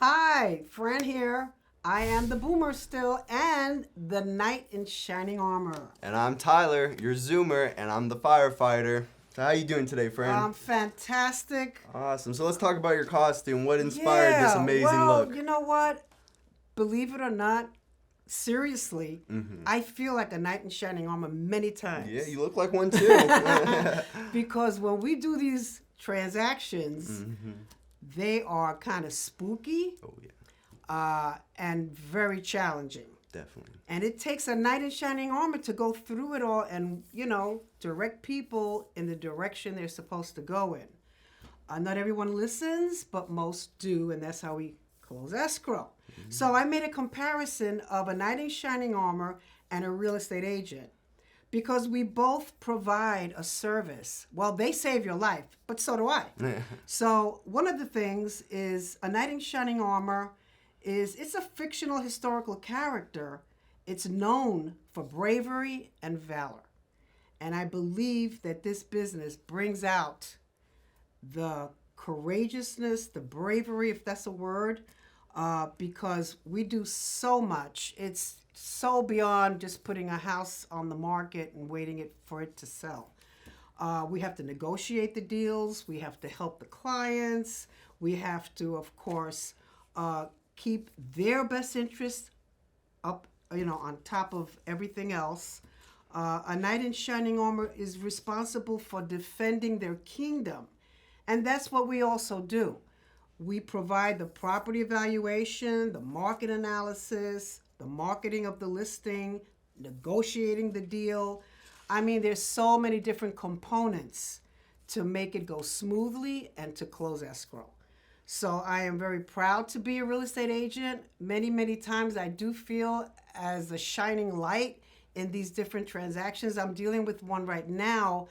Hi, Fran here. I am the boomer still and the knight in shining armor. And I'm Tyler, your Zoomer, and I'm the firefighter. So how you doing today, friend? Fantastic. Awesome. So let's talk about your costume. What inspired this amazing look? You know what? Believe it or not, seriously, I feel like a knight in shining armor many times. Yeah, you look like one too. Because when we do these transactions, they are kind of spooky. Oh yeah. And very challenging. Definitely. And it takes a knight in shining armor to go through it all and, direct people in the direction they're supposed to go in. Not everyone listens, but most do, and that's how we close escrow. So I made a comparison of a knight in shining armor and a real estate agent because we both provide a service. Well, they save your life, but so do I. So one of the things is a knight in shining armor it's a fictional historical character. It's known for bravery and valor. And I believe that this business brings out the courageousness, the bravery, if that's a word, because we do so much. It's so beyond just putting a house on the market and waiting for it to sell. We have to negotiate the deals. We have to help the clients. We have to, of course, keep their best interests up, on top of everything else. A knight in shining armor is responsible for defending their kingdom. And that's what we also do. We provide the property evaluation, the market analysis, the marketing of the listing, negotiating the deal. I mean, there's so many different components to make it go smoothly and to close escrow. So I am very proud to be a real estate agent. Many, many times I do feel as a shining light in these different transactions. I'm dealing with one right now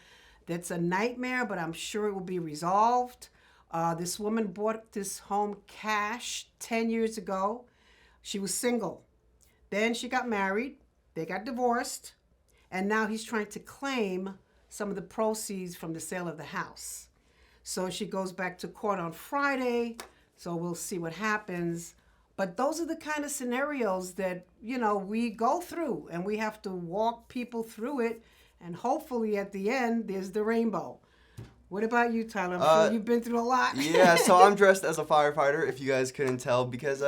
that's a nightmare, but I'm sure it will be resolved. This woman bought this home cash 10 years ago. She was single. Then she got married. They got divorced. And now he's trying to claim some of the proceeds from the sale of the house. So she goes back to court on Friday, so we'll see what happens. But those are the kind of scenarios that, we go through, and we have to walk people through it, and hopefully at the end, there's the rainbow. What about you, Tyler? I'm sure you've been through a lot. Yeah, so I'm dressed as a firefighter, if you guys couldn't tell, because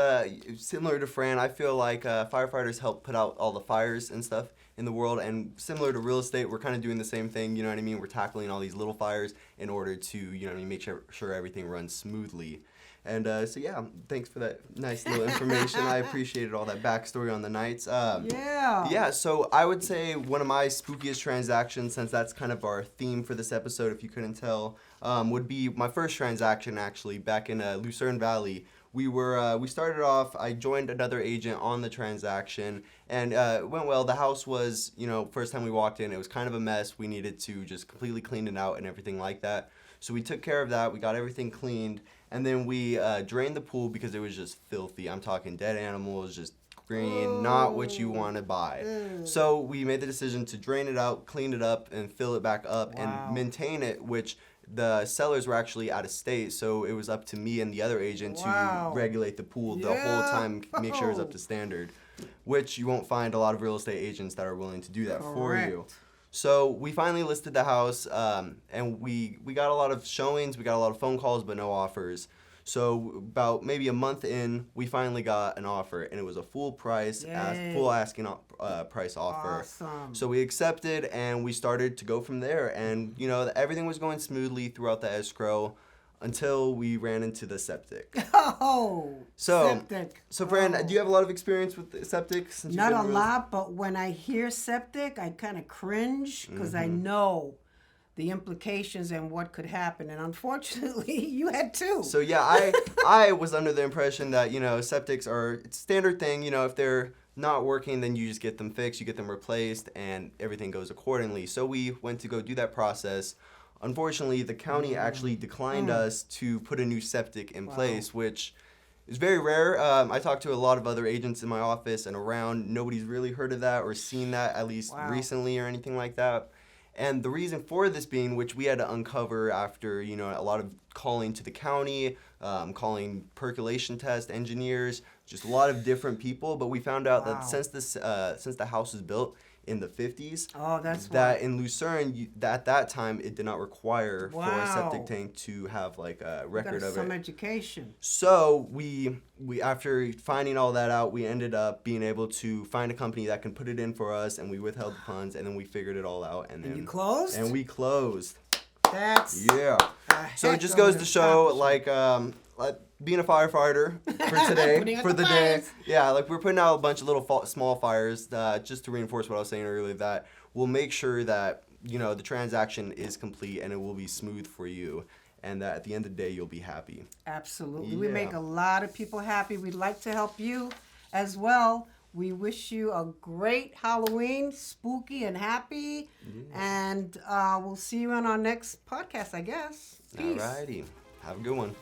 similar to Fran, I feel like firefighters help put out all the fires and stuff in the world, and similar to real estate, we're kind of doing the same thing, you know what I mean? We're tackling all these little fires in order to, make sure everything runs smoothly. And so yeah, thanks for that nice little information. I appreciated all that backstory on the Knights. Yeah, so I would say one of my spookiest transactions, since that's kind of our theme for this episode, if you couldn't tell, would be my first transaction actually back in Lucerne Valley. We started off, I joined another agent on the transaction, and it went well. The house was, first time we walked in, it was kind of a mess. We needed to just completely clean it out and everything like that. So we took care of that. We got everything cleaned, and then we drained the pool because it was just filthy. I'm talking dead animals, just green, not what you want to buy. So we made the decision to drain it out, clean it up, and fill it back up and maintain it, which the sellers were actually out of state, so it was up to me and the other agent to regulate the pool the whole time, make sure it's up to standard, which you won't find a lot of real estate agents that are willing to do that for you. So we finally listed the house, and we got a lot of showings, we got a lot of phone calls, but no offers. So about maybe a month in, we finally got an offer, and it was a full price, full asking price offer. Awesome. So we accepted, and we started to go from there. And everything was going smoothly throughout the escrow until we ran into the septic. Septic. So Fran, do you have a lot of experience with the septic? Since Not a lot, but when I hear septic, I kind of cringe because I know the implications and what could happen, and unfortunately, you had two. So yeah, I was under the impression that septics are it's a standard thing. If they're not working, then you just get them fixed, you get them replaced, and everything goes accordingly. So we went to go do that process. Unfortunately, the county actually declined us to put a new septic in place, which is very rare. I talked to a lot of other agents in my office and around. Nobody's really heard of that or seen that, at least recently or anything like that. And the reason for this being, which we had to uncover after, a lot of calling to the county, calling percolation test engineers, just a lot of different people. But we found out that since the house was built in the 50s, that in Lucerne, at that time, it did not require for a septic tank to have like a record of some education. So we after finding all that out, we ended up being able to find a company that can put it in for us, and we withheld the funds, and then we figured it all out, and then you closed. And we closed. That's So it just goes to show, like being a firefighter for today, for the day. Yeah, like we're putting out a bunch of little small fires, just to reinforce what I was saying earlier, that we'll make sure that the transaction is complete and it will be smooth for you, and that at the end of the day you'll be happy. Absolutely, we make a lot of people happy. We'd like to help you as well. We wish you a great Halloween, spooky and happy, and we'll see you on our next podcast, I guess. Peace. Alrighty, have a good one.